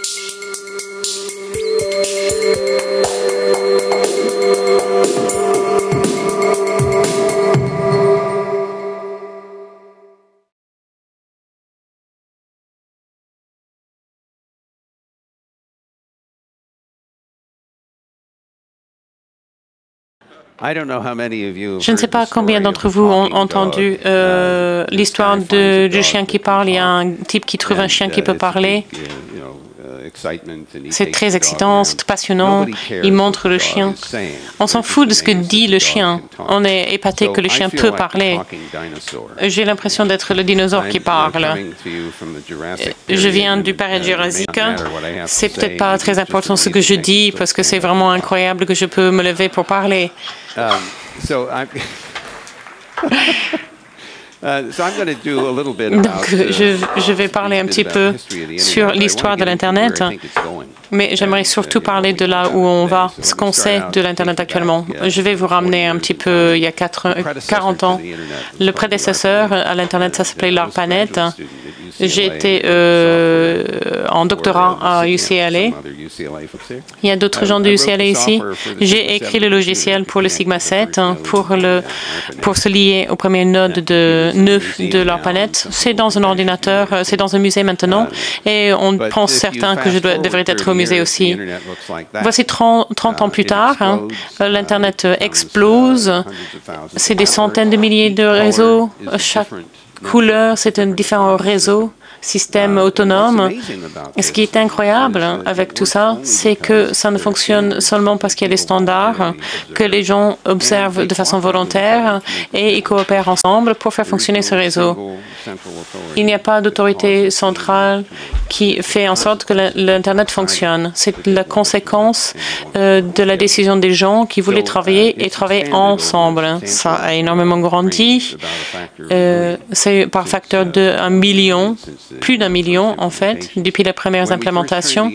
Je ne sais pas combien d'entre vous ont entendu l'histoire du chien qui parle. Il y a un type qui trouve un chien qui peut parler. C'est très excitant, c'est passionnant. Il montre le chien. On s'en fout de ce que dit le chien. On est épaté que le chien peut parler. J'ai l'impression d'être le dinosaure qui parle. Je viens du période jurassique. C'est peut-être pas très important ce que je dis parce que c'est vraiment incroyable que je peux me lever pour parler. Donc, je vais parler un petit peu sur l'histoire de l'Internet, mais j'aimerais surtout parler de là où on va, ce qu'on sait de l'Internet actuellement. Je vais vous ramener un petit peu il y a 40 ans. Le prédécesseur à l'Internet, ça s'appelait l'ARPANET. J'ai été en doctorat à UCLA. Il y a d'autres gens de UCLA ici. J'ai écrit le logiciel pour le Sigma 7 pour se lier au premier nœud de l'ARPANET. C'est dans un ordinateur, c'est dans un musée maintenant, et on pense certains que je devrais être au musée aussi. Voici 30 ans plus tard, l'Internet explose. C'est des centaines de milliers de réseaux. Chaque couleur, c'est un différent réseau, système autonome. Et ce qui est incroyable avec tout ça, c'est que ça ne fonctionne seulement parce qu'il y a des standards, que les gens observent de façon volontaire et ils coopèrent ensemble pour faire fonctionner ce réseau. Il n'y a pas d'autorité centrale qui fait en sorte que l'Internet fonctionne. C'est la conséquence de la décision des gens qui voulaient travailler et travailler ensemble. Ça a énormément grandi. C'est par facteur d'1 million, plus d'1 million en fait, depuis les premières implémentations.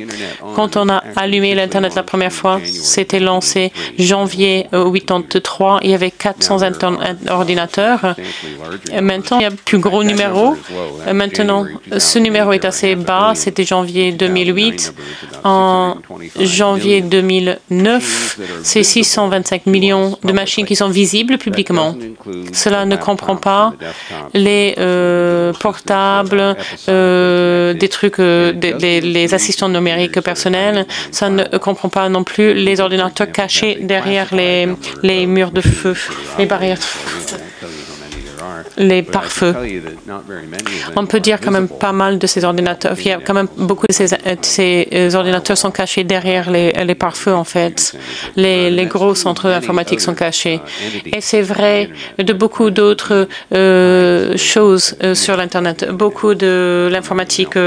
Quand on a allumé l'Internet la première fois, c'était lancé janvier 83. Il y avait 400 ordinateurs. Maintenant, il y a un plus gros numéro. Maintenant, ce numéro est assez bas. C'était janvier 2008. En janvier 2009, c'est 625 millions de machines qui sont visibles publiquement. Cela ne comprend pas les portables, des trucs, les assistants numériques personnels. Ça ne comprend pas non plus les ordinateurs cachés derrière les murs de feu, les barrières. Les pare-feux. On peut dire quand même pas mal de ces ordinateurs. Il y a quand même beaucoup de ces ordinateurs sont cachés derrière les pare-feux, en fait. Les gros centres informatiques sont cachés. Et c'est vrai de beaucoup d'autres choses sur l'Internet. Beaucoup de l'informatique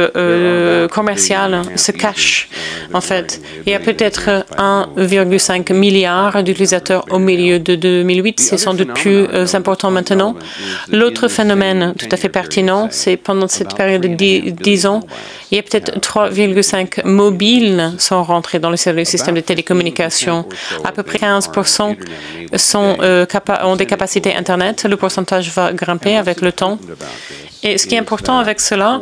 commerciale se cache, en fait. Il y a peut-être 1,5 milliard d'utilisateurs au milieu de 2008. C'est sans doute plus important maintenant. L'autre phénomène tout à fait pertinent, c'est pendant cette période de 10 ans, il y a peut-être 3,5 mobiles sont rentrés dans le système de télécommunications. À peu près 15% ont des capacités Internet. Le pourcentage va grimper avec le temps. Et ce qui est important avec cela,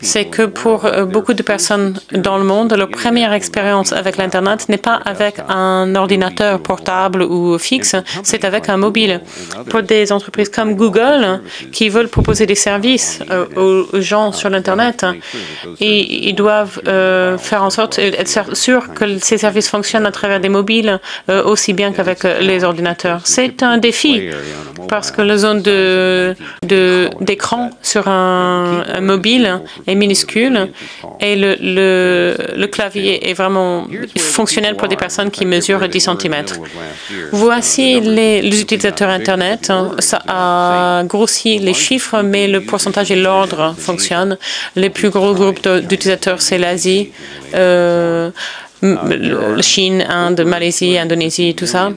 c'est que pour beaucoup de personnes dans le monde, leur première expérience avec l'Internet n'est pas avec un ordinateur portable ou fixe, c'est avec un mobile. Pour des entreprises comme Google, qui veulent proposer des services aux gens sur l'Internet, et ils doivent faire en sorte d'être sûrs que ces services fonctionnent à travers des mobiles aussi bien qu'avec les ordinateurs. C'est un défi parce que la zone d'écran sur un mobile est minuscule et le clavier est vraiment fonctionnel pour des personnes qui mesurent 10 cm. Voici les utilisateurs Internet. Ça a grossi les chiffres, mais le pourcentage et l'ordre fonctionnent. Les plus gros groupes d'utilisateurs, c'est l'Asie, Chine, Inde, Malaisie, Indonésie, tout ça.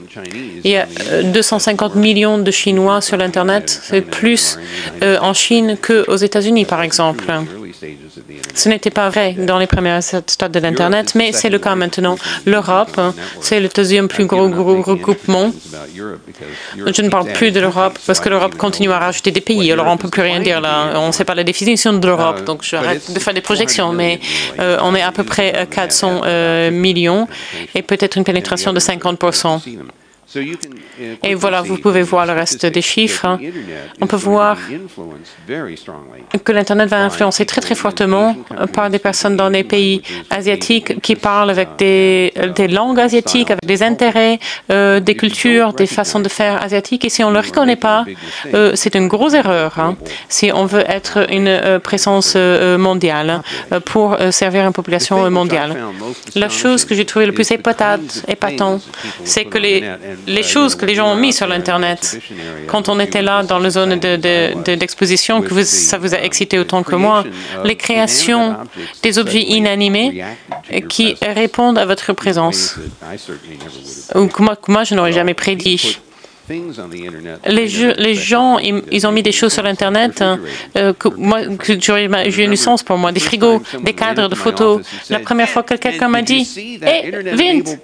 Il y a 250 millions de Chinois sur l'Internet. C'est plus en Chine qu'aux États-Unis, par exemple. Ce n'était pas vrai dans les premiers stades de l'Internet, mais c'est le cas maintenant. L'Europe, c'est le deuxième plus gros regroupement. Je ne parle plus de l'Europe parce que l'Europe continue à rajouter des pays, alors on ne peut plus rien dire là. On ne sait pas la définition de l'Europe, donc j'arrête de faire des projections, mais on est à peu près 400 millions et peut-être une pénétration de 50%. Et voilà, vous pouvez voir le reste des chiffres. On peut voir que l'Internet va influencer très fortement par des personnes dans les pays asiatiques qui parlent avec des langues asiatiques, avec des intérêts, des cultures, des façons de faire asiatiques. Et si on ne le reconnaît pas, c'est une grosse erreur. Hein, si on veut être une présence mondiale pour servir une population mondiale. La chose que j'ai trouvée le plus épatante, c'est que les choses que les gens ont mis sur l'Internet, quand on était là dans la zone d'exposition, que ça vous a excité autant que moi, les créations des objets inanimés qui répondent à votre présence, ou que moi je n'aurais jamais prédit. Les gens, ils ont mis des choses sur l'Internet que j'ai eu du sens pour moi, des frigos, des cadres de photos. La première fois que quelqu'un m'a dit « Hey, Vince,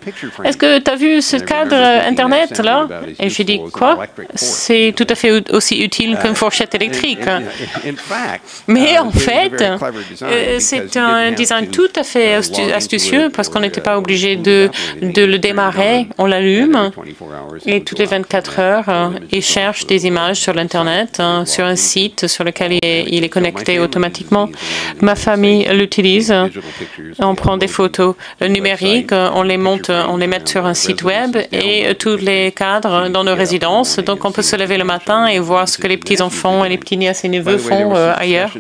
est-ce que tu as vu ce cadre Internet là ?» Et j'ai dit « Quoi? C'est tout à fait aussi utile qu'une fourchette électrique. » Mais en fait, c'est un design tout à fait astucieux parce qu'on n'était pas obligé de le démarrer. On l'allume et toutes les 24 heures, il cherche des images sur l'Internet, sur un site sur lequel il est connecté automatiquement. Ma famille l'utilise. On prend des photos numériques, on les met sur un site web et tous les cadres dans nos résidences. Donc, on peut se lever le matin et voir ce que les petits-enfants et les petits-nièces et neveux font ailleurs.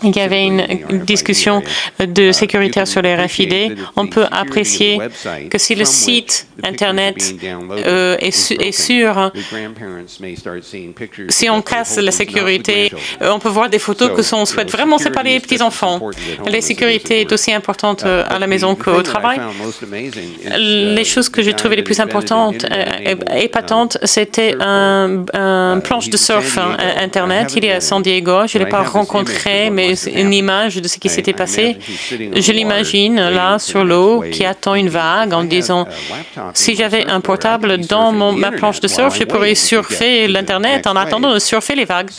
Il y avait une discussion de sécurité sur les RFID. On peut apprécier que si le site Internet est sûr, si on casse la sécurité, on peut voir des photos que on souhaite vraiment, c'est pas les petits-enfants. La sécurité est aussi importante à la maison qu'au travail. Les choses que j'ai trouvées les plus importantes, épatantes, c'était un planche de surf Internet. Il est à San Diego. Je ne l'ai pas rencontré, mais c'est une image de ce qui s'était passé. Je l'imagine là sur l'eau qui attend une vague en disant si j'avais un portable dans ma planche de surf, je pourrais surfer l'Internet en attendant de surfer les vagues.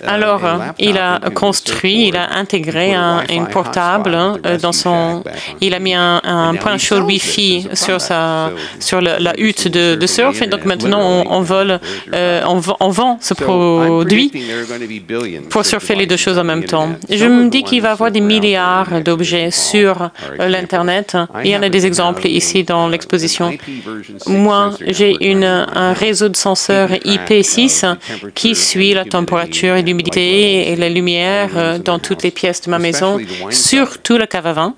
Alors, il a construit, il a intégré un portable dans son... Il a mis un point chaud Wi-Fi sur la hutte de surf et donc maintenant on vend ce produit pour surfer les deux choses en même temps. Je me dis qu'il va y avoir des milliards d'objets sur l'Internet. Il y en a des exemples ici dans l'exposition. Moi, j'ai un réseau de senseurs IP6 qui suit la température et l'humidité et la lumière dans toutes les pièces de ma maison, surtout la cave à vin.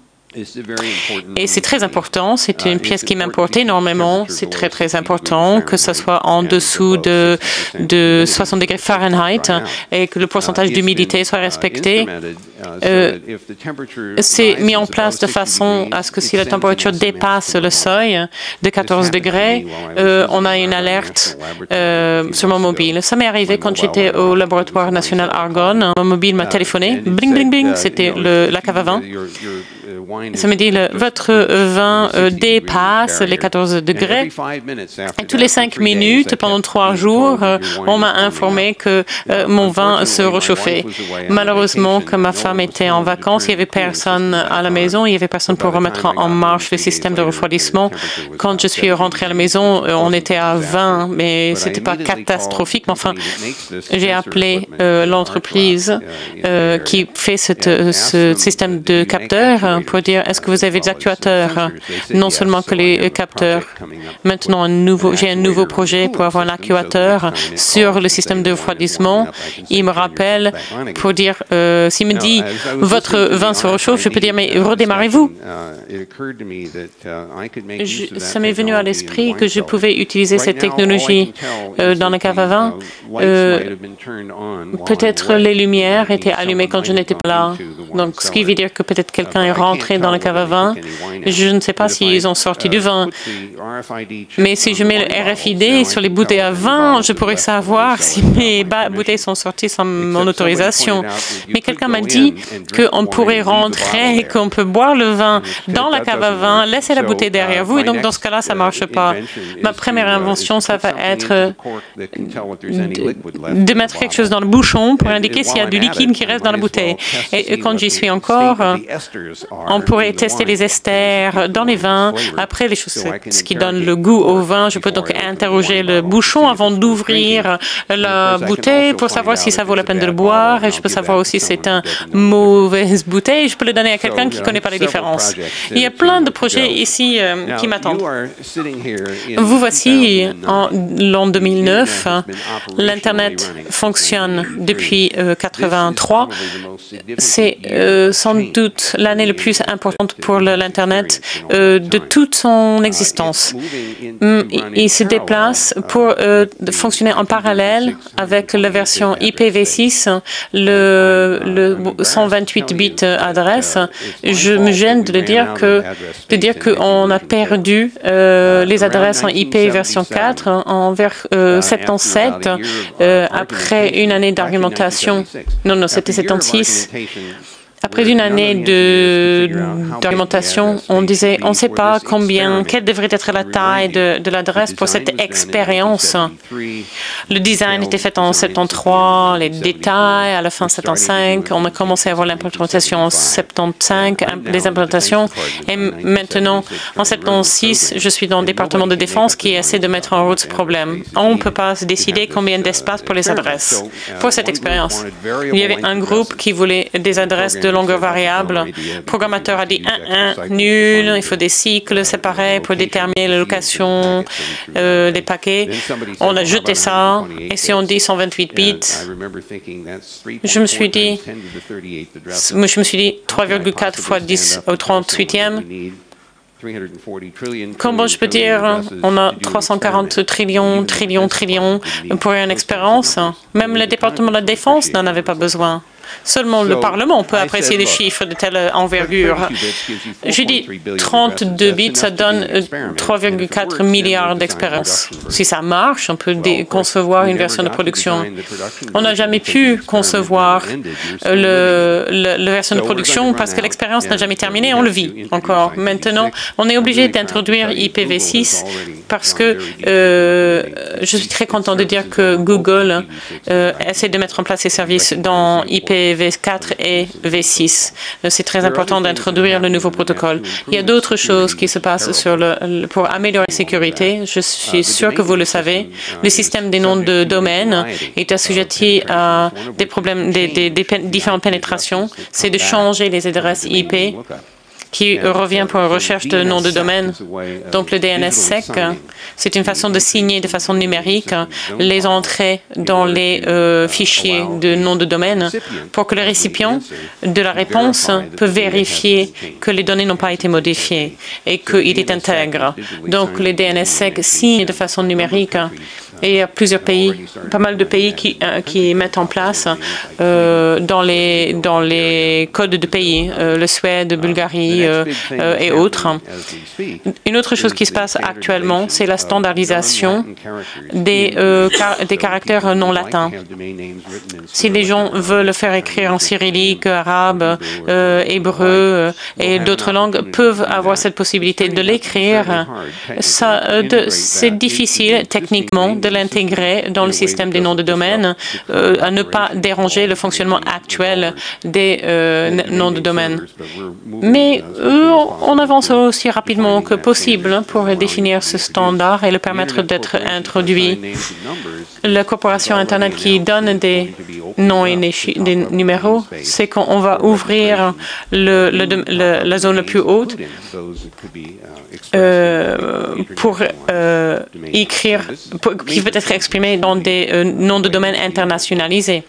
Et c'est très important, c'est une pièce qui m'importe énormément, c'est très important que ce soit en dessous de 60 degrés Fahrenheit et que le pourcentage d'humidité soit respecté. C'est mis en place de façon à ce que si la température dépasse le seuil de 14 degrés, on a une alerte sur mon mobile. Ça m'est arrivé quand j'étais au laboratoire national Argonne, mon mobile m'a téléphoné, bling bling bling, c'était la cave à vin. Ça me dit, votre vin dépasse les 14 degrés. Et tous les 5 minutes, pendant 3 jours, on m'a informé que mon vin se réchauffait. Malheureusement, quand ma femme était en vacances, il n'y avait personne à la maison, il n'y avait personne pour remettre en marche le système de refroidissement. Quand je suis rentrée à la maison, on était à 20, mais ce n'était pas catastrophique. Mais enfin, j'ai appelé l'entreprise qui fait ce système de capteurs pour dire est-ce que vous avez des actuateurs, non seulement que les capteurs. Maintenant, j'ai un nouveau projet pour avoir un actuateur sur le système de refroidissement. Il me rappelle pour dire, s'il me dit votre vin se réchauffe, je peux dire mais redémarrez-vous. Ça m'est venu à l'esprit que je pouvais utiliser cette technologie dans la cave à vin. Peut-être les lumières étaient allumées quand je n'étais pas là. Donc, ce qui veut dire que peut-être quelqu'un est rentré dans la cave à vin. Je ne sais pas s'ils ont sorti du vin, mais si je mets le RFID sur les bouteilles à vin, je pourrais savoir si mes bouteilles sont sorties sans mon autorisation. Mais quelqu'un m'a dit qu'on pourrait rentrer, qu'on peut boire le vin dans la cave à vin, laisser la bouteille derrière vous, et donc dans ce cas-là, ça ne marche pas. Ma première invention, ça va être de mettre quelque chose dans le bouchon pour indiquer s'il y a du liquide qui reste dans la bouteille. Et quand j'y suis encore, on pourrait tester les esters dans les vins. Après, les choses, ce qui donne le goût au vin, je peux donc interroger le bouchon avant d'ouvrir la bouteille pour savoir si ça vaut la peine de le boire. Et je peux savoir aussi si c'est une mauvaise bouteille. Je peux le donner à quelqu'un qui ne connaît pas les différences. Il y a plein de projets ici qui m'attendent. Vous voici en l'an 2009. L'Internet fonctionne depuis 1983. C'est sans doute l'année la plus importante pour l'Internet de toute son existence. Il se déplace pour fonctionner en parallèle avec la version IPv6, le 128 bits adresse. Je me gêne de dire qu'on a perdu les adresses en IP version 4 en 77 après une année d'argumentation. Non, c'était 76. Après une année d'argumentation, on disait, on ne sait pas quelle devrait être la taille de l'adresse pour cette expérience. Le design était fait en 73, les détails à la fin 75. On a commencé à voir l'implémentation en 75, les implémentations. Et maintenant, en 76, je suis dans le département de défense qui essaie de mettre en route ce problème. On ne peut pas se décider combien d'espace pour les adresses. Pour cette expérience, il y avait un groupe qui voulait des adresses de longueur variable. Le programmateur a dit nul, il faut des cycles séparés pour déterminer la location des paquets. On a jeté ça, et si on dit 128 bits, je me suis dit 3,4 fois 10 au 38e. Comment je peux dire, on a 340 trillions pour une expérience. Même le département de la Défense n'en avait pas besoin. Seulement le Parlement peut apprécier des chiffres de telle envergure. J'ai dit 32 bits, ça donne 3,4 milliards d'expériences. Si ça marche, on peut concevoir une version de production. On n'a jamais pu concevoir la version de production parce que l'expérience n'a jamais terminé, on le vit encore. Maintenant, on est obligé d'introduire IPv6 parce que je suis très content de dire que Google essaie de mettre en place ses services dans IPv4 et V6. C'est très important d'introduire le nouveau protocole. Il y a d'autres choses qui se passent pour améliorer la sécurité. Je suis sûr que vous le savez. Le système des noms de domaine est assujetti à des problèmes, des différentes pénétrations. C'est de changer les adresses IP qui revient pour une recherche de nom de domaine. Donc le DNSSEC, c'est une façon de signer de façon numérique les entrées dans les fichiers de nom de domaine pour que le récipient de la réponse peut vérifier que les données n'ont pas été modifiées et qu'il est intègre. Donc les DNSSEC signent de façon numérique. Et il y a plusieurs pays, pas mal de pays qui mettent en place dans les codes de pays, le Suède, Bulgarie et autres. Une autre chose qui se passe actuellement, c'est la standardisation des caractères non latins. Si les gens veulent le faire écrire en cyrillique, arabe, hébreu et d'autres langues, peuvent avoir cette possibilité de l'écrire. C'est difficile techniquement de l'intégrer dans le système des noms de domaine, à ne pas déranger le fonctionnement actuel des noms de domaine. Mais on avance aussi rapidement que possible pour définir ce standard et le permettre d'être introduit. La corporation Internet qui donne des noms et des numéros, c'est qu'on va ouvrir la zone la plus haute pour écrire, qui peut être exprimé dans des noms de domaine internationalisés.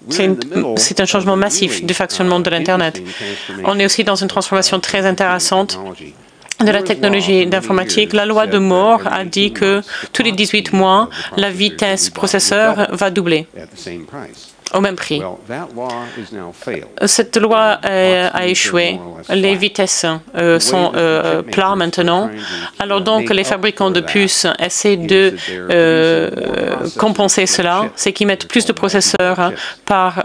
C'est un changement massif du fonctionnement de l'Internet. On est aussi dans une transformation très intéressante de la technologie d'informatique. La loi de Moore a dit que tous les 18 mois, la vitesse processeur va doubler. au même prix. Cette loi a échoué. Les vitesses sont plats maintenant. Alors donc, les fabricants de puces essaient de compenser cela. C'est qu'ils mettent plus de processeurs par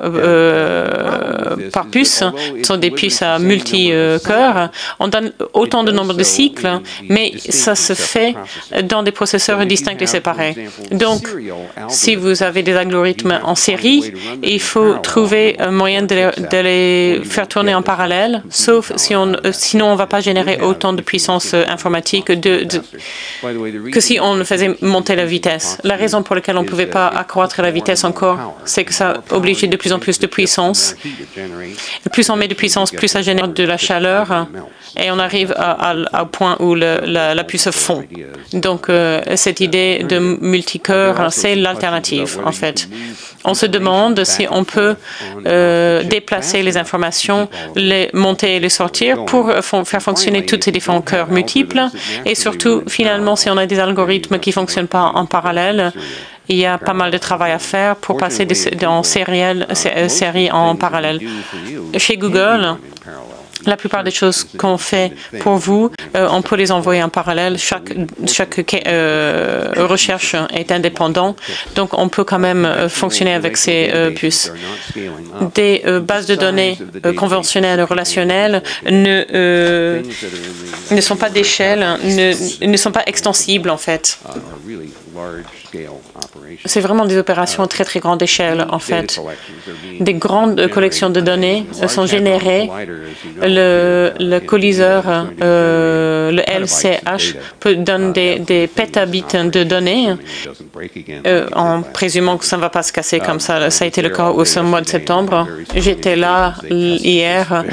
puce. Ce sont des puces à multi-cœurs. On donne autant de nombre de cycles, mais ça se fait dans des processeurs distincts et séparés. Donc, si vous avez des algorithmes en série, il faut trouver un moyen de les faire tourner en parallèle, sauf si sinon on ne va pas générer autant de puissance informatique que si on faisait monter la vitesse. La raison pour laquelle on ne pouvait pas accroître la vitesse encore, c'est que ça obligeait de plus en plus de puissance. Plus on met de puissance, plus ça génère de la chaleur et on arrive au point où la puce fond. Donc, cette idée de multicœur, c'est l'alternative, en fait. On se demande si on peut déplacer les informations, les monter et les sortir pour faire fonctionner tous ces différents cœurs multiples. Et surtout, finalement, si on a des algorithmes qui ne fonctionnent pas en parallèle, il y a pas mal de travail à faire pour passer en série en parallèle. Chez Google, la plupart des choses qu'on fait pour vous, on peut les envoyer en parallèle. Chaque recherche est indépendante, donc on peut quand même fonctionner avec ces puces. Des bases de données conventionnelles relationnelles ne sont pas d'échelle, ne sont pas extensibles en fait. C'est vraiment des opérations très très grande échelle en fait. Des grandes collections de données sont générées. Le colliseur, le LCH, donne des pétabits de données en présumant que ça ne va pas se casser comme ça. Ça a été le cas au mois de septembre. J'étais là hier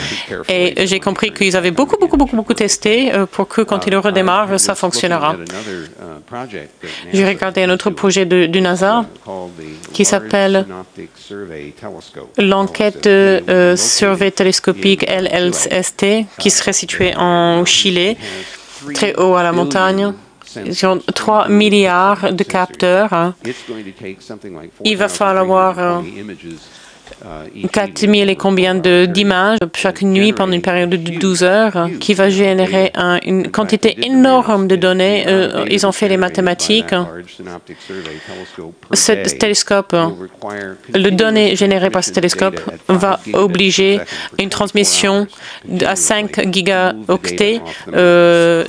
et j'ai compris qu'ils avaient beaucoup testé pour que quand ils redémarrent, ça fonctionnera. J'ai regardé un autre projet du NASA qui s'appelle l'enquête survey télescopique LLST, qui serait située en Chili, très haut à la montagne. Ils ont 3 milliards de capteurs. Il va falloir 4000 et combien d'images chaque nuit pendant une période de 12 heures qui va générer une quantité énorme de données. Ils ont fait les mathématiques. Ce télescope, le données générées par ce télescope va obliger une transmission à 5 gigaoctets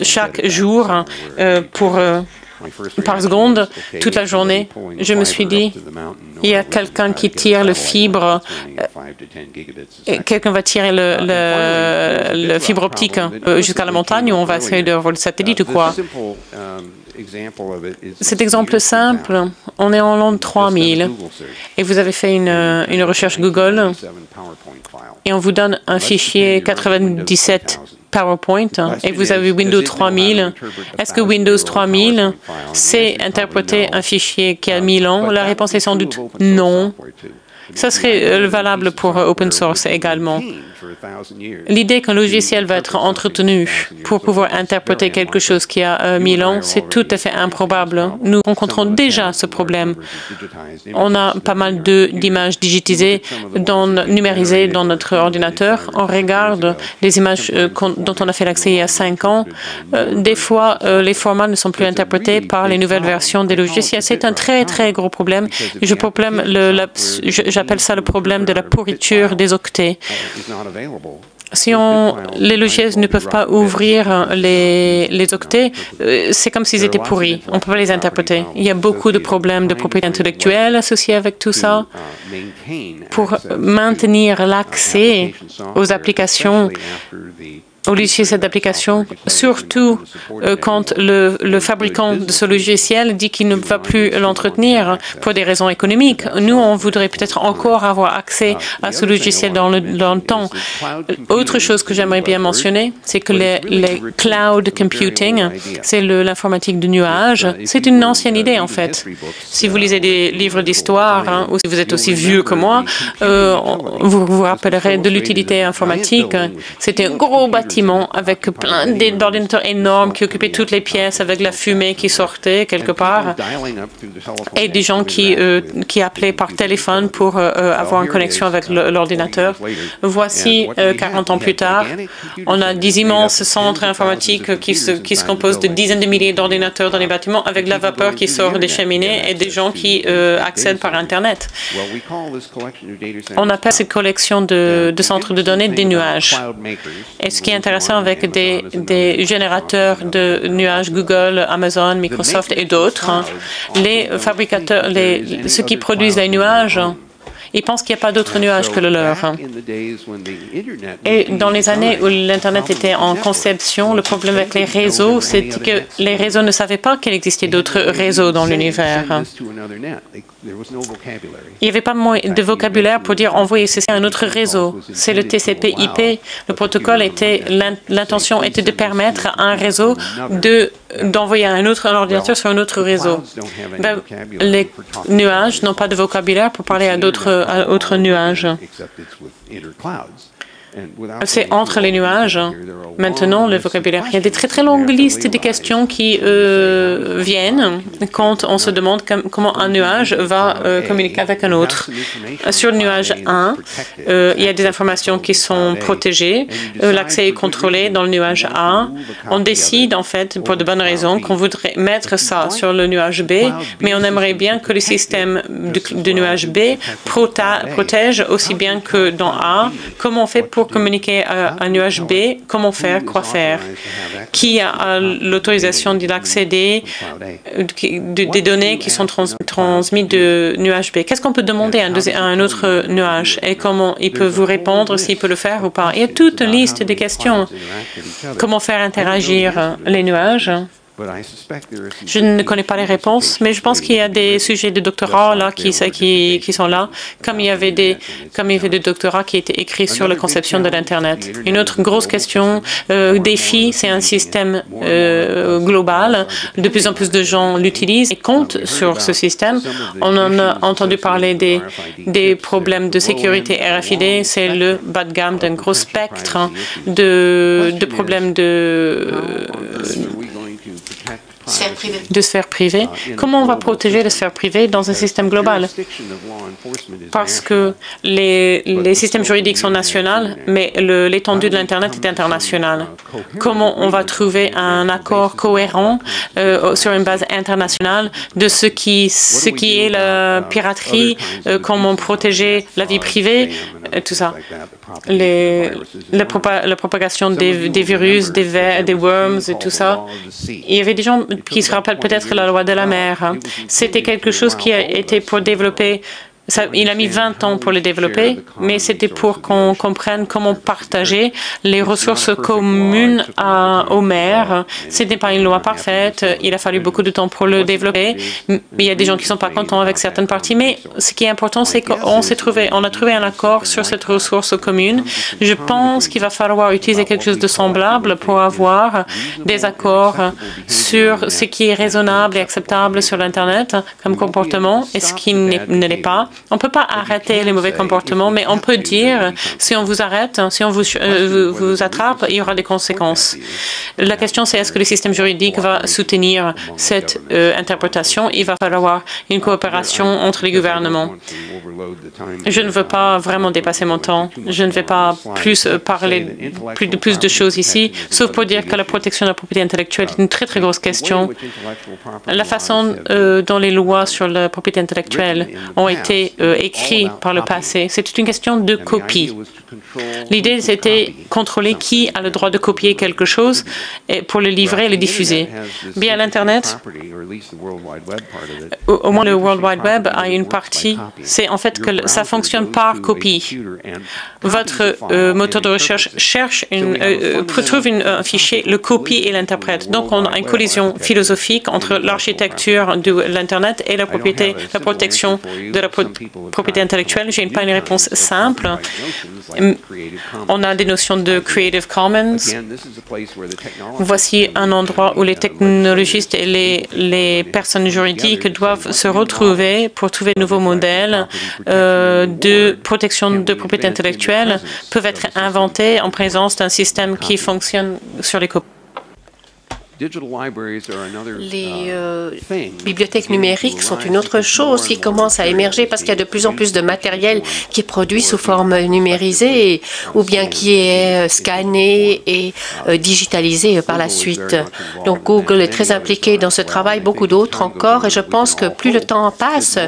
chaque jour par seconde, toute la journée. Je me suis dit, il y a quelqu'un qui tire le fibre, quelqu'un va tirer le fibre optique jusqu'à la montagne ou on va essayer de voir le satellite ou quoi. Cet exemple simple, on est en l'an 3000 et vous avez fait une recherche Google et on vous donne un fichier 97 PowerPoint et vous avez Windows 3000. Est-ce que Windows 3000 sait interpréter un fichier qui a 1000 ans? La réponse est sans doute non. Ça serait valable pour open source également. L'idée qu'un logiciel va être entretenu pour pouvoir interpréter quelque chose qui a 1000 ans, c'est tout à fait improbable. Nous rencontrons déjà ce problème. On a pas mal d'images digitalisées, numérisées dans notre ordinateur. On regarde les images dont on a fait l'accès il y a 5 ans. Des fois, les formats ne sont plus interprétés par les nouvelles versions des logiciels. C'est un très, très gros problème. J'appelle ça le problème de la pourriture des octets. Si les logiciels ne peuvent pas ouvrir les octets, c'est comme s'ils étaient pourris. On ne peut pas les interpréter. Il y a beaucoup de problèmes de propriété intellectuelle associés avec tout ça. Pour maintenir l'accès aux applications, au logiciel d'application, surtout quand le fabricant de ce logiciel dit qu'il ne va plus l'entretenir pour des raisons économiques. Nous, on voudrait peut-être encore avoir accès à ce logiciel dans le temps. Autre chose que j'aimerais bien mentionner, c'est que les cloud computing, c'est l'informatique de nuage, c'est une ancienne idée en fait. Si vous lisez des livres d'histoire, ou si vous êtes aussi vieux que moi, vous vous rappellerez de l'utilité informatique. C'était un gros bâtiment bâtiment avec plein d'ordinateurs énormes qui occupaient toutes les pièces avec la fumée qui sortait quelque part et des gens qui appelaient par téléphone pour avoir une connexion avec l'ordinateur. Voici, 40 ans plus tard, on a des immenses centres informatiques qui se composent de dizaines de milliers d'ordinateurs dans les bâtiments avec la vapeur qui sort des cheminées et des gens qui accèdent par Internet. On appelle cette collection de centres de données des nuages. Et ce qui est intéressant avec des générateurs de nuages Google, Amazon, Microsoft et d'autres, les fabricateurs, ceux qui produisent les nuages, ils pensent qu'il n'y a pas d'autre nuage que le leur. Et dans les années où l'Internet était en conception, le problème avec les réseaux, c'était que les réseaux ne savaient pas qu'il existait d'autres réseaux dans l'univers. Il n'y avait pas de vocabulaire pour dire envoyer ceci à un autre réseau. C'est le TCP/IP. Le protocole était, l'intention était de permettre à un réseau d'envoyer un ordinateur sur un autre réseau. Les nuages n'ont pas de vocabulaire pour parler à d'autres nuages. C'est entre les nuages. Maintenant, le vocabulaire. Il y a des très longues listes de questions qui viennent quand on se demande comment un nuage va communiquer avec un autre. Sur le nuage 1, il y a des informations qui sont protégées. L'accès est contrôlé dans le nuage A. On décide, en fait, pour de bonnes raisons, qu'on voudrait mettre ça sur le nuage B, mais on aimerait bien que le système du nuage B protège aussi bien que dans A. Comment on fait pour communiquer à un nuage B, comment faire, quoi faire, qui a l'autorisation d'accéder des données qui sont transmises de nuage B. Qu'est-ce qu'on peut demander à un autre nuage et comment il peut vous répondre s'il peut le faire ou pas. Il y a toute une liste de questions. Comment faire interagir les nuages? Je ne connais pas les réponses, mais je pense qu'il y a des sujets de doctorat là qui sont là, comme il y avait des doctorats qui étaient écrits sur la conception de l'Internet. Une autre grosse question, défi, c'est un système global. De plus en plus de gens l'utilisent et comptent sur ce système. On en a entendu parler des problèmes de sécurité RFID. C'est le bas de gamme d'un gros spectre de problèmes de sphère privée. Comment on va protéger la sphère privée dans un système global? Parce que les systèmes juridiques sont nationaux, mais l'étendue de l'Internet est internationale. Comment on va trouver un accord cohérent sur une base internationale de ce qui est la piraterie, comment protéger la vie privée, tout ça. La propagation des virus, des worms et tout ça. Il y avait des gens qui se rappellent peut-être la loi de la mer. C'était quelque chose qui a été pour développer. Il a mis 20 ans pour le développer, mais c'était pour qu'on comprenne comment partager les ressources communes aux mers. Ce n'est pas une loi parfaite, il a fallu beaucoup de temps pour le développer. Il y a des gens qui ne sont pas contents avec certaines parties, mais ce qui est important, c'est qu'on a trouvé un accord sur cette ressource commune. Je pense qu'il va falloir utiliser quelque chose de semblable pour avoir des accords sur ce qui est raisonnable et acceptable sur l'Internet comme comportement et ce qui ne l'est pas. On ne peut pas arrêter les mauvais comportements, mais on peut dire, si on vous arrête, si on vous attrape, il y aura des conséquences. La question, c'est est-ce que le système juridique va soutenir cette interprétation? Il va falloir une coopération entre les gouvernements. Je ne veux pas vraiment dépasser mon temps. Je ne vais pas parler plus de choses ici, sauf pour dire que la protection de la propriété intellectuelle est une très grosse question. La façon dont les lois sur la propriété intellectuelle ont été écrites par le passé, c'est une question de copie. L'idée, c'était contrôler qui a le droit de copier quelque chose et pour le livrer et le diffuser. Bien, l'Internet, au moins le World Wide Web a une partie, c'est en fait que ça fonctionne par copie. Votre moteur de recherche trouve un fichier, le copie et l'interprète. Donc, on a une collision philosophique entre l'architecture de l'Internet et la protection de la propriété intellectuelle. Je n'ai pas une réponse simple. On a des notions de Creative Commons. Voici un endroit où les technologistes et les personnes juridiques doivent se retrouver pour trouver de nouveaux modèles de protection de propriété intellectuelle peuvent être inventés en présence d'un système qui fonctionne sur les copies. Les bibliothèques numériques sont une autre chose qui commence à émerger parce qu'il y a de plus en plus de matériel qui est produit sous forme numérisée ou bien qui est scanné et digitalisé par la suite. Donc Google est très impliqué dans ce travail, beaucoup d'autres encore, et je pense que plus le temps passe,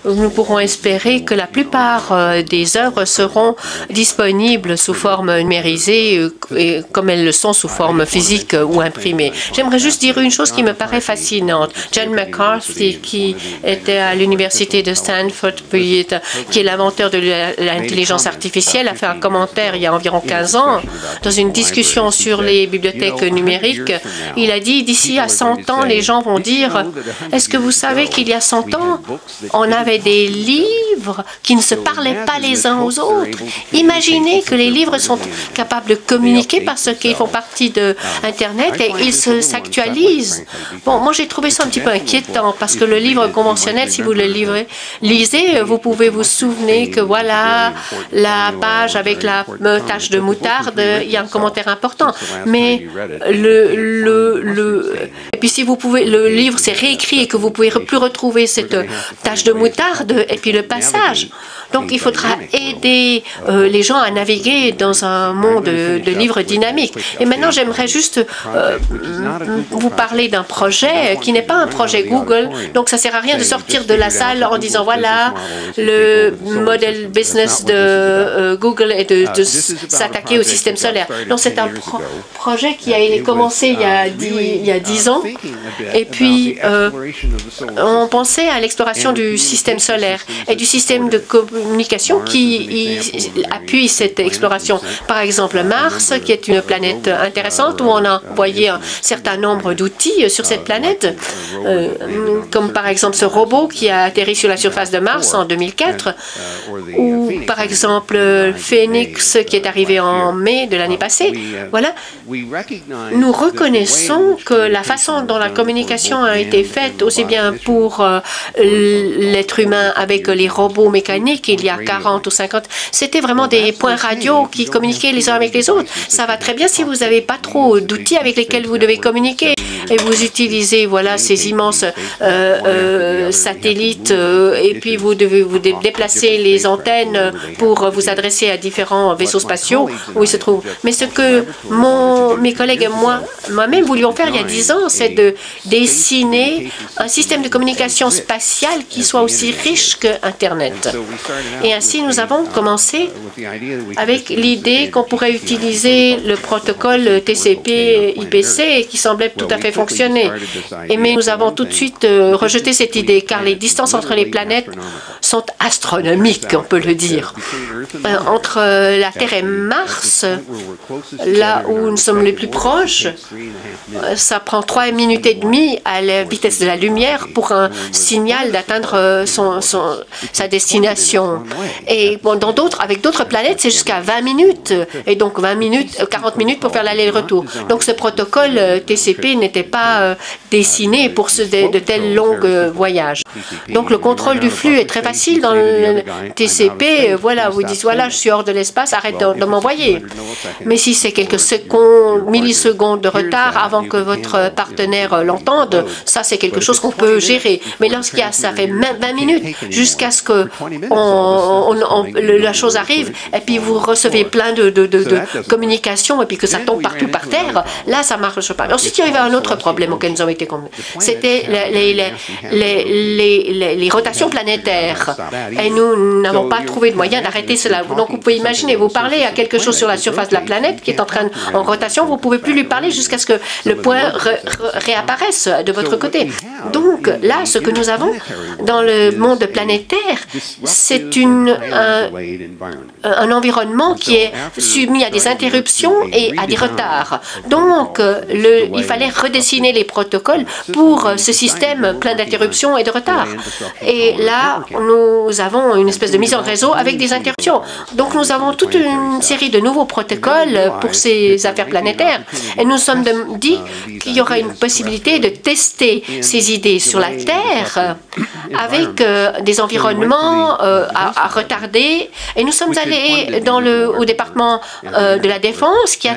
nous pourrons espérer que la plupart des œuvres seront disponibles sous forme numérisée comme elles le sont sous forme physique ou imprimée. J'aimerais juste dire une chose qui me paraît fascinante. John McCarthy, qui était à l'université de Stanford, qui est l'inventeur de l'intelligence artificielle, a fait un commentaire il y a environ 15 ans dans une discussion sur les bibliothèques numériques. Il a dit, d'ici à 100 ans, les gens vont dire, est-ce que vous savez qu'il y a 100 ans, on avait des livres qui ne se parlaient pas les uns aux autres. Imaginez que les livres sont capables de communiquer parce qu'ils font partie de Internet et ils s'actualisent. Bon, moi j'ai trouvé ça un petit peu inquiétant parce que le livre conventionnel, si vous le lisez, vous pouvez vous souvenir que voilà la page avec la tache de moutarde, il y a un commentaire important. Mais et puis si vous pouvez, le livre c'est réécrit et que vous pouvez plus retrouver cette tache de moutarde et puis le passage. Donc il faudra aider les gens à naviguer dans un monde de livres dynamiques. Et maintenant j'aimerais juste vous parler d'un projet qui n'est pas un projet Google, donc ça ne sert à rien de sortir de la salle en disant voilà, le modèle business de Google est de s'attaquer au système solaire. Donc c'est un projet qui a commencé il y a 10 ans, et puis on pensait à l'exploration du système solaire et du système de communication qui appuie cette exploration. Par exemple, Mars, qui est une planète intéressante où on a envoyé un certain nombre d'outils sur cette planète, comme par exemple ce robot qui a atterri sur la surface de Mars en 2004, ou par exemple Phoenix qui est arrivé en mai de l'année passée. Voilà. Nous reconnaissons que la façon dont la communication a été faite, aussi bien pour l'être humain avec les robots mécaniques il y a 40 ou 50, c'était vraiment des points radio qui communiquaient les uns avec les autres. Ça va très bien si vous n'avez pas trop d'outils avec lesquels vous devez communiquer et vous utilisez voilà ces immenses satellites et puis vous devez vous déplacer les antennes pour vous adresser à différents vaisseaux spatiaux où ils se trouvent. Mais ce que mes collègues et moi-même voulions faire il y a 10 ans, c'est de dessiner un système de communication spatiale qui soit aussi riche que Internet. Et ainsi, nous avons commencé avec l'idée qu'on pourrait utiliser le protocole TCP/IP/C qui semblait tout à fait fonctionner. Mais nous avons tout de suite rejeté cette idée car les distances entre les planètes sont astronomiques, on peut le dire. Entre la Terre et Mars, là où nous sommes les plus proches, ça prend 3 minutes et demie à la vitesse de la lumière pour un signal d'atteindre sa destination. Et bon, avec d'autres planètes, c'est jusqu'à 20 minutes. Et donc 40 minutes pour faire l'aller-retour. Donc ce protocole TCP n'était pas dessiné pour de tels longs voyages. Donc le contrôle du flux est très facile dans le TCP. Voilà, vous dites, voilà, je suis hors de l'espace, arrête de m'envoyer. Mais si c'est quelques millisecondes de retard avant que votre partenaire l'entende, ça c'est quelque chose qu'on peut gérer. Mais lorsqu'il y a, ça fait même 20 minutes jusqu'à ce que la chose arrive et puis vous recevez plein de communications et puis que ça tombe partout par terre, là ça ne marche pas. Ensuite, il y avait un autre problème auquel nous avons été convaincus. C'était les rotations planétaires. Et nous n'avons pas trouvé de moyen d'arrêter cela. Donc vous pouvez imaginer, vous parlez à quelque chose sur la surface de la planète qui est en rotation, vous ne pouvez plus lui parler jusqu'à ce que le point réapparaisse de votre côté. Donc là, ce que nous avons dans le monde planétaire, c'est c'est un environnement qui est soumis à des interruptions et à des retards. Donc, il fallait redessiner les protocoles pour ce système plein d'interruptions et de retards. Et là, nous avons une espèce de mise en réseau avec des interruptions. Donc, nous avons toute une série de nouveaux protocoles pour ces affaires planétaires. Et nous nous sommes dit qu'il y aura une possibilité de tester ces idées sur la Terre avec des environnements à retarder. Et nous sommes allés au département de la Défense qui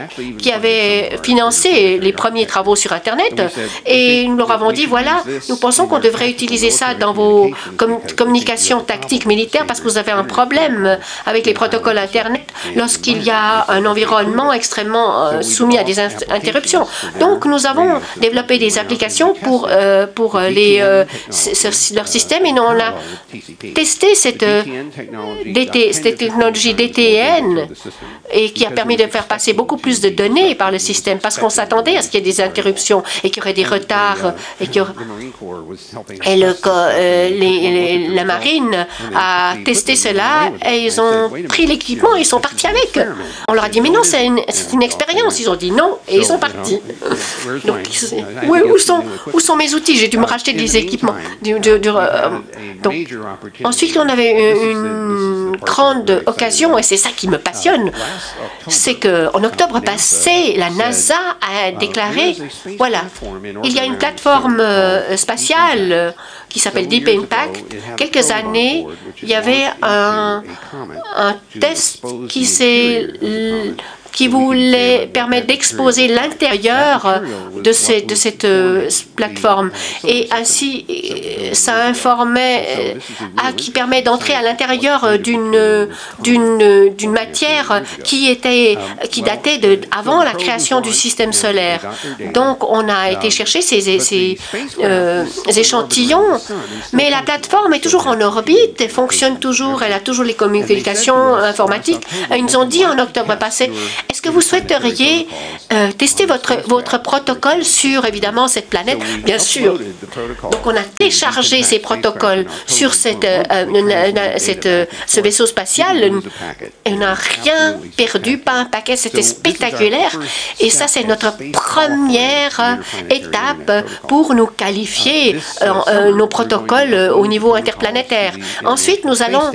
avait financé les premiers travaux sur Internet. Et nous leur avons dit, voilà, nous pensons qu'on devrait utiliser ça dans vos communications tactiques militaires parce que vous avez un problème avec les protocoles Internet lorsqu'il y a un environnement extrêmement soumis à des interruptions. Donc, nous avons développé des applications pour leur système et on a testé cette technologie DTN et qui a permis de faire passer beaucoup plus de données par le système parce qu'on s'attendait à ce qu'il y ait des interruptions et qu'il y aurait des retards la marine a testé cela et ils ont pris l'équipement et ils sont partis avec. On leur a dit mais non, c'est une expérience. Ils ont dit non et ils sont partis. Donc, où sont mes outils? J'ai dû me racheter des équipements. Donc, ensuite, on avait une grande occasion, et c'est ça qui me passionne, c'est qu'en octobre passé, la NASA a déclaré, voilà, il y a une plateforme spatiale qui s'appelle Deep Impact. Quelques années, il y avait un test qui voulait permettre d'exposer l'intérieur de cette plateforme. Et ainsi, ça informait qui permet d'entrer à l'intérieur d'une matière qui datait avant la création du système solaire. Donc, on a été chercher ces échantillons, mais la plateforme est toujours en orbite, elle fonctionne toujours, elle a toujours les communications informatiques. Ils nous ont dit en octobre passé, est-ce que vous souhaiteriez tester votre protocole sur, évidemment, cette planète? Bien sûr. Donc, on a téléchargé ces protocoles sur ce vaisseau spatial et on n'a rien perdu, pas un paquet. C'était spectaculaire. Et ça, c'est notre première étape pour nous qualifier nos protocoles au niveau interplanétaire. Ensuite, nous allons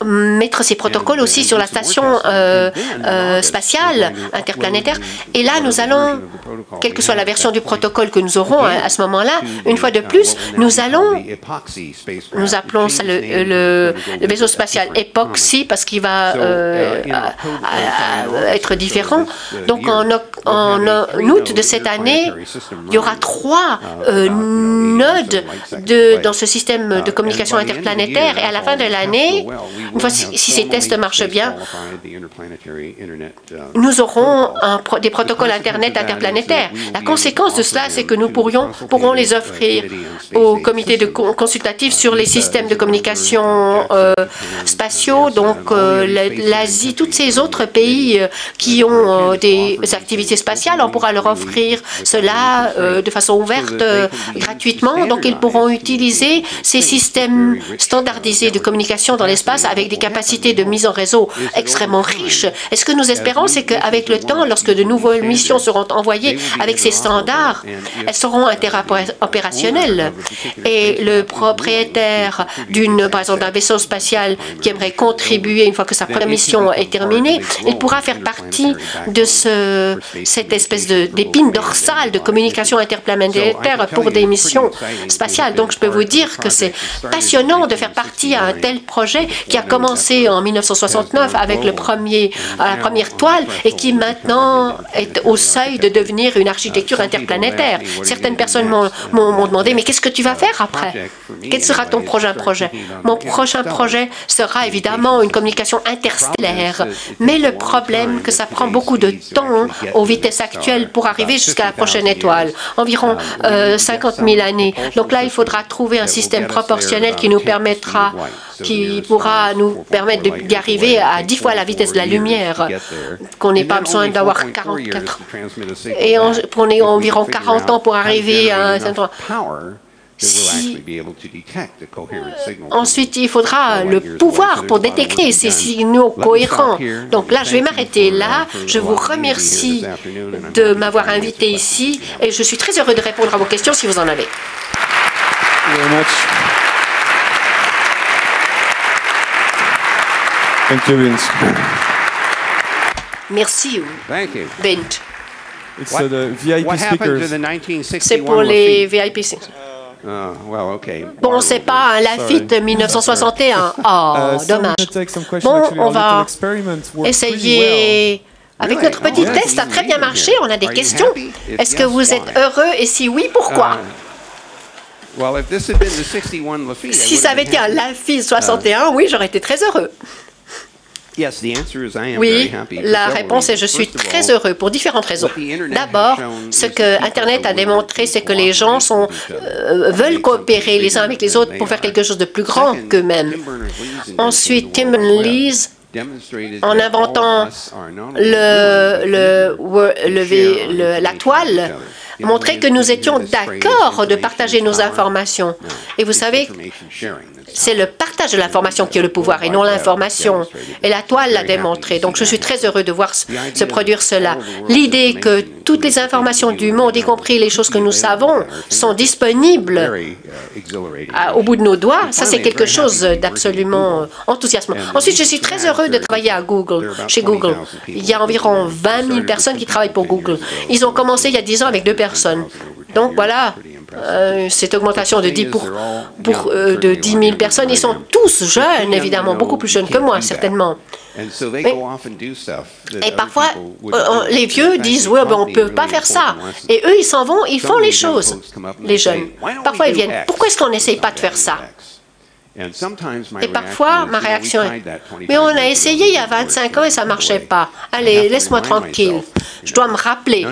mettre ces protocoles aussi sur la station spatiale interplanétaire. Et là, nous allons, quelle que soit la version du protocole que nous aurons à ce moment-là, une fois de plus, nous appelons ça le vaisseau spatial Epoxy parce qu'il va être différent. Donc, en août de cette année, il y aura 3 nodes dans ce système de communication interplanétaire et à la fin de l'année, une fois si ces tests marchent bien, nous aurons des protocoles Internet interplanétaires. La conséquence de cela, c'est que nous pourrons les offrir au comité consultatif sur les systèmes de communication spatiaux, donc l'Asie, tous ces autres pays qui ont des activités spatiales, on pourra leur offrir cela de façon ouverte gratuitement. Donc, ils pourront utiliser ces systèmes standardisés de communication dans l'espace avec des capacités de mise en réseau extrêmement riches. Et ce que nous espérons, c'est qu'avec le temps, lorsque de nouvelles missions seront envoyées avec ces standards, elles seront interopérationnelles. Et le propriétaire par exemple, d'un vaisseau spatial qui aimerait contribuer une fois que sa première mission est terminée, il pourra faire partie de cette espèce d'épine dorsale de communication interplanétaire pour des missions spatiales. Donc, je peux vous dire que c'est passionnant de faire partie à un tel projet qui a commencé en 1969 avec la première toile et qui maintenant est au seuil de devenir une architecture interplanétaire. Certaines personnes m'ont demandé, mais qu'est-ce que tu vas faire après? Quel sera ton prochain projet? Mon prochain projet sera évidemment une communication interstellaire. Mais le problème, que ça prend beaucoup de temps aux vitesses actuelles pour arriver jusqu'à la prochaine étoile, environ 50 000 années. Donc là, il faudra trouver un système proportionnel qui pourra nous permettre d'y arriver à 10 fois la vitesse de la lumière, qu'on n'ait pas besoin d'avoir 44 ans. Et on est environ 40 ans pour arriver à un endroit. Ensuite, il faudra le pouvoir pour détecter ces signaux cohérents. Donc là, je vais m'arrêter là. Je vous remercie de m'avoir invité ici et je suis très heureux de répondre à vos questions si vous en avez. Merci, Bint. C'est pour les VIP. Bon, c'est pas un Lafitte 1961. Oh, dommage. Bon, on va essayer avec notre petit test. Ça a très bien marché. On a des questions. Est-ce que vous êtes heureux? Et si oui, pourquoi? Si ça avait été un Lafitte 61, oui, j'aurais été très heureux. Oui, la réponse est je suis très heureux pour différentes raisons. D'abord, ce que Internet a démontré, c'est que les gens veulent coopérer les uns avec les autres pour faire quelque chose de plus grand qu'eux-mêmes. Ensuite, Tim Berners-Lee, en inventant la toile, montrait que nous étions d'accord de partager nos informations. Et vous savez, c'est le partage de l'information qui a le pouvoir et non l'information. Et la toile l'a démontré. Donc je suis très heureux de voir se produire cela. L'idée que toutes les informations du monde, y compris les choses que nous savons, sont disponibles au bout de nos doigts, ça c'est quelque chose d'absolument enthousiasmant. Ensuite, je suis très heureux de travailler à Google, chez Google. Il y a environ 20 000 personnes qui travaillent pour Google. Ils ont commencé il y a 10 ans avec 2 personnes. Donc voilà, cette augmentation de 10 000 personnes, ils sont tous jeunes, évidemment, beaucoup plus jeunes que moi, certainement. Et parfois, les vieux disent, oui, ben, on ne peut pas faire ça. Et eux, ils s'en vont, ils font les choses, les jeunes. Parfois, ils viennent, pourquoi est-ce qu'on n'essaye pas de faire ça? Et parfois, ma réaction est, mais on a essayé il y a 25 ans et ça ne marchait pas. Allez, laisse-moi tranquille. Je dois me rappeler.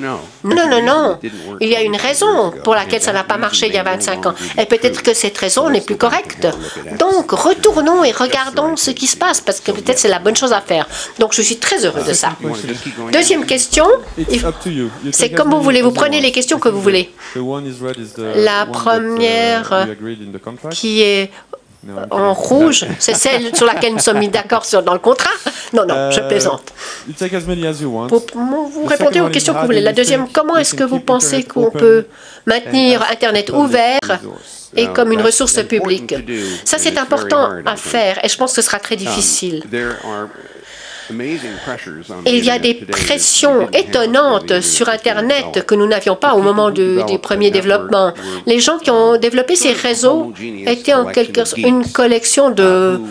Non. Il y a une raison pour laquelle ça n'a pas marché il y a 25 ans. Et peut-être que cette raison n'est plus correcte. Donc, retournons et regardons ce qui se passe, parce que peut-être c'est la bonne chose à faire. Donc, je suis très heureux de ça. Deuxième question, c'est comme vous voulez. Vous prenez les questions que vous voulez. La première qui est en rouge, c'est celle sur laquelle nous sommes mis d'accord dans le contrat. Non, je plaisante. Vous répondez aux questions que vous voulez. La deuxième, comment est-ce que vous pensez qu'on peut maintenir Internet ouvert et comme une ressource publique? Ça, c'est important à faire et je pense que ce sera très difficile. Et il y a des pressions étonnantes sur Internet que nous n'avions pas au moment des premiers développements. Les gens qui ont développé ces réseaux étaient en quelque sorte une collection de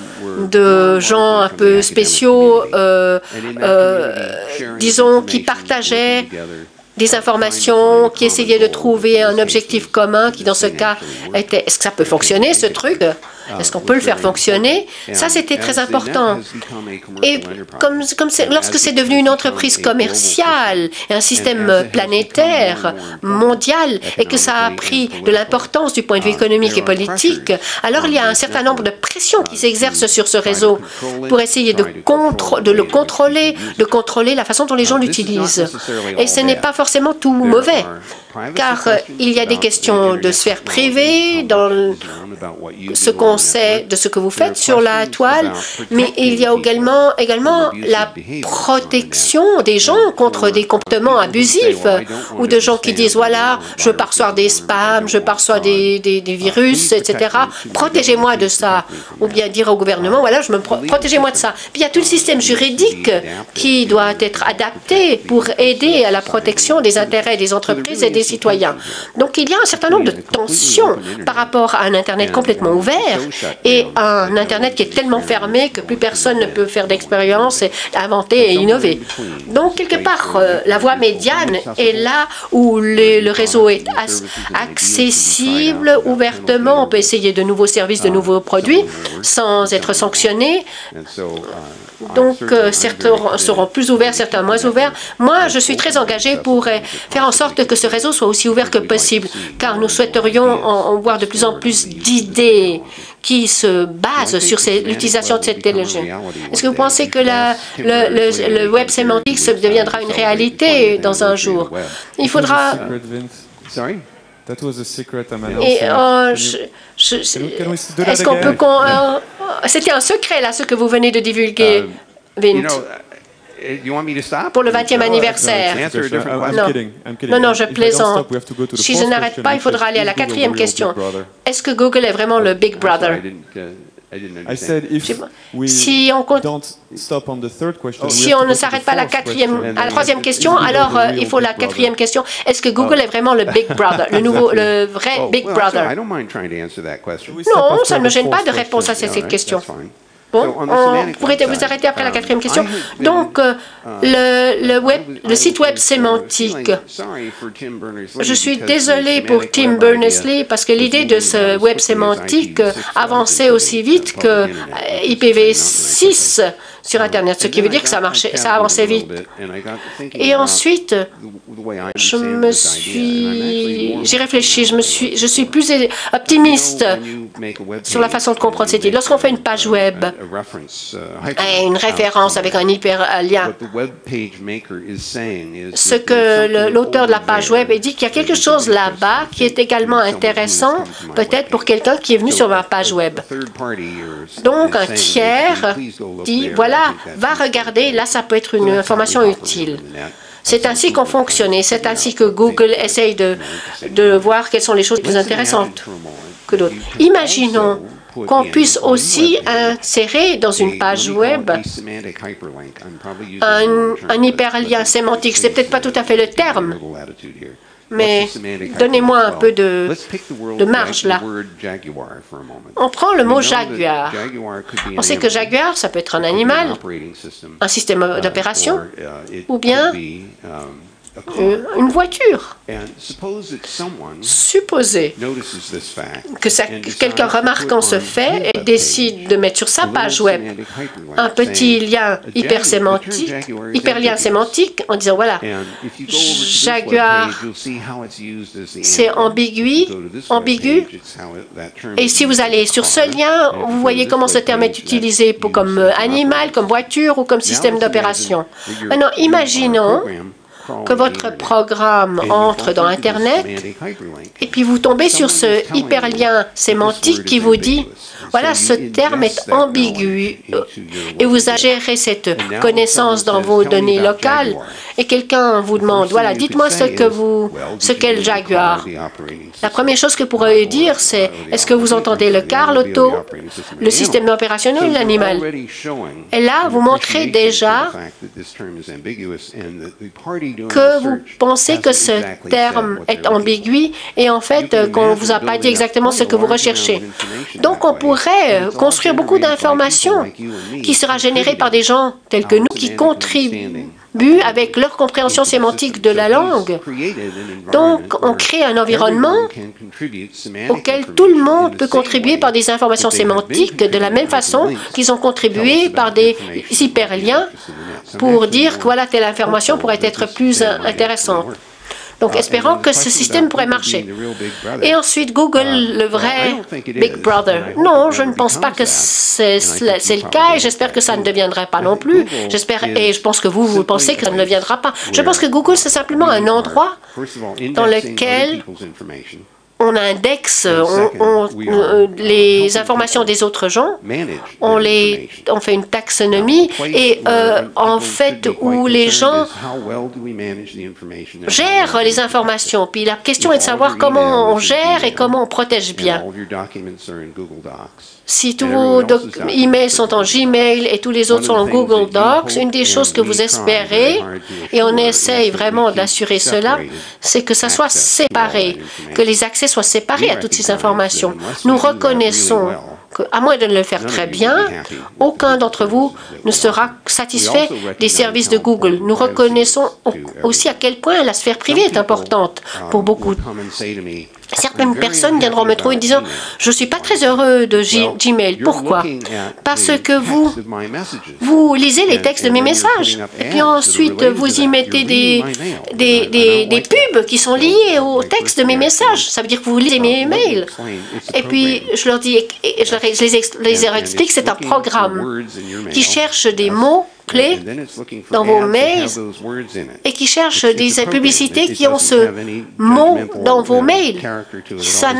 gens un peu spéciaux, disons, qui partageaient des informations, qui essayaient de trouver un objectif commun, qui dans ce cas était, est-ce que ça peut fonctionner ce truc? Est-ce qu'on peut le faire fonctionner? Ça, c'était très important. Et lorsque c'est devenu une entreprise commerciale, un système planétaire, mondial, et que ça a pris de l'importance du point de vue économique et politique, alors il y a un certain nombre de pressions qui s'exercent sur ce réseau pour essayer de le contrôler, de contrôler la façon dont les gens l'utilisent. Et ce n'est pas forcément tout mauvais, car il y a des questions de sphère privée, dans ce qu'on sait de ce que vous faites sur la toile, mais il y a également la protection des gens contre des comportements abusifs ou de gens qui disent, voilà, je veux pas recevoir des spams, je veux pas recevoir des virus, etc. Protégez-moi de ça. Ou bien dire au gouvernement, voilà, protégez-moi de ça. Puis il y a tout le système juridique qui doit être adapté pour aider à la protection des intérêts des entreprises et des citoyens. Donc il y a un certain nombre de tensions par rapport à un Internet complètement ouvert et un Internet qui est tellement fermé que plus personne ne peut faire d'expérience, inventer et innover. Donc, quelque part, la voie médiane est là où le réseau est accessible ouvertement. On peut essayer de nouveaux services, de nouveaux produits sans être sanctionné. Donc, certains seront plus ouverts, certains moins ouverts. Moi, je suis très engagée pour faire en sorte que ce réseau soit aussi ouvert que possible, car nous souhaiterions en voir de plus en plus d'idées qui se basent sur l'utilisation de cette technologie. Est-ce que vous pensez que le web sémantique deviendra une réalité dans un jour? Il faudra... Et est-ce qu'on peut... C'était un secret, là, ce que vous venez de divulguer, Vint. Pour le 20e anniversaire. Non, je plaisante. Si je n'arrête pas, il faudra aller à la 4e question. Est-ce que Google est vraiment le Big Brother? Si on ne s'arrête pas à la 3e question, alors il faut la 4e question. Est-ce que Google est vraiment le Big Brother, le vrai Big Brother? Non, ça ne me gêne pas de répondre à cette question. Bon, pourrez vous arrêter après la 4e question. Donc, le site web sémantique. Je suis désolé pour Tim Berners-Lee parce que l'idée de ce web sémantique avançait aussi vite que IPv6 sur Internet, ce qui veut dire que ça avançait vite. Et ensuite, j'ai réfléchi, je suis plus optimiste sur la façon de comprendre cette idée. Lorsqu'on fait une page web, une référence avec un hyperlien, ce que l'auteur de la page web dit qu'il y a quelque chose là-bas qui est également intéressant, peut-être pour quelqu'un qui est venu sur ma page web. Donc, un tiers dit, voilà, va regarder, là, ça peut être une information utile. C'est ainsi qu'on fonctionne, c'est ainsi que Google essaye de voir quelles sont les choses plus intéressantes que d'autres. Imaginons qu'on puisse aussi insérer dans une page web un hyperlien sémantique. Ce n'est peut-être pas tout à fait le terme, mais donnez-moi un peu de marge là. On prend le mot jaguar. On sait que jaguar, ça peut être un animal, un système d'opération, ou bien une voiture. Supposez que quelqu'un remarquant ce fait et décide de mettre sur sa page web un petit lien hyperlien sémantique en disant voilà, Jaguar, c'est ambigu, et si vous allez sur ce lien, vous voyez comment ce terme est utilisé comme animal, comme voiture ou comme système d'opération. Maintenant, imaginons que votre programme entre dans Internet et puis vous tombez sur ce hyperlien sémantique qui vous dit voilà, ce terme est ambigu et vous gérez cette connaissance dans vos données locales et quelqu'un vous demande voilà, dites-moi ce qu'est le Jaguar. La première chose que vous pourrez dire c'est est-ce que vous entendez le car, l'auto, le système opérationnel ou l'animal? Et là, vous montrez déjà que vous pensez que ce terme est ambigu et en fait qu'on ne vous a pas dit exactement ce que vous recherchez. Donc on pourrait construire beaucoup d'informations qui sera générées par des gens tels que nous qui contribuent avec leur compréhension sémantique de la langue. Donc on crée un environnement auquel tout le monde peut contribuer par des informations sémantiques de la même façon qu'ils ont contribué par des hyperliens pour dire que voilà, telle information pourrait être plus intéressante. Donc, espérons que ce système pourrait marcher. Et ensuite, Google, le vrai Big Brother. Non, je ne pense pas que c'est le cas et j'espère que ça ne deviendra pas non plus. J'espère, et je pense que vous pensez que ça ne deviendra pas. Je pense que Google, c'est simplement un endroit dans lequel on indexe les informations des autres gens, on fait une taxonomie et en fait où les gens gèrent les informations. Puis la question est de savoir comment on gère et comment on protège bien. Si tous vos emails sont en Gmail et tous les autres sont en Google Docs, une des choses que vous espérez, et on essaye vraiment d'assurer cela, c'est que ça soit séparé, que les accès soient séparés à toutes ces informations. Nous reconnaissons qu'à moins de le faire très bien, aucun d'entre vous ne sera satisfait des services de Google. Nous reconnaissons aussi à quel point la sphère privée est importante pour beaucoup. Certaines personnes viendront me trouver en disant « Je ne suis pas très heureux de Gmail. Pourquoi? Parce que vous lisez les textes de mes messages. Et puis ensuite, vous y mettez des pubs qui sont liées aux textes de mes messages. Ça veut dire que vous lisez mes emails. Et puis, je leur dis, je les explique, c'est un programme qui cherche des mots mots-clés dans vos mails et qui cherche des publicités qui ont ce mot dans vos mails. Ça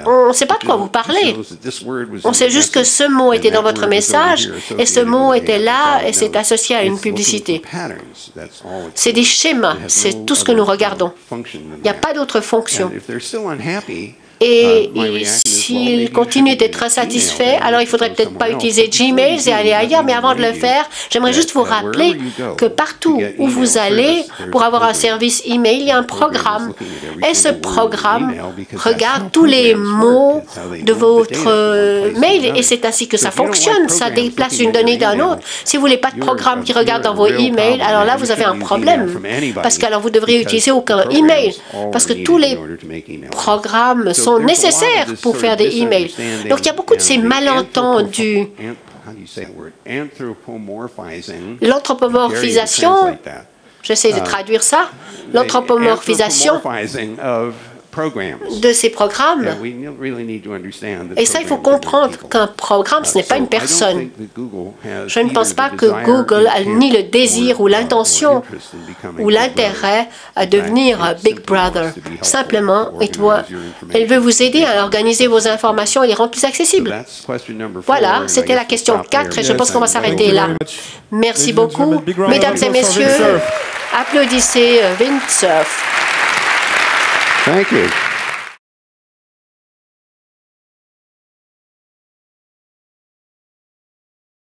on ne sait pas de quoi vous parlez. On sait juste que ce mot était dans votre message et ce mot était là et c'est associé à une publicité. C'est des schémas, c'est tout ce que nous regardons. Il n'y a pas d'autre fonction. Et s'ils continuent d'être insatisfaits, alors il ne faudrait peut-être pas utiliser Gmail et aller ailleurs, mais avant de le faire, j'aimerais juste vous rappeler que partout où vous allez, pour avoir un service email, il y a un programme. Et ce programme regarde tous les mots de votre mail et c'est ainsi que ça fonctionne. Ça déplace une donnée d'un autre. Si vous ne voulez pas de programme qui regarde dans vos emails, alors là, vous avez un problème. Parce qu'alors, vous devriez utiliser aucun email. Parce que tous les programmes sont nécessaires pour faire des emails. Donc, il y a beaucoup de ces malentendus. L'anthropomorphisation, j'essaie de traduire ça, l'anthropomorphisation de ces programmes. Et ça, il faut comprendre qu'un programme, ce n'est pas une personne. Je ne pense pas que Google a ni le désir ou l'intention ou l'intérêt à devenir Big Brother. Simplement, elle veut vous aider à organiser vos informations et les rendre plus accessibles. Voilà, c'était la question 4 et je pense qu'on va s'arrêter là. Merci beaucoup. Mesdames et messieurs, applaudissez Vint Cerf. Thank you.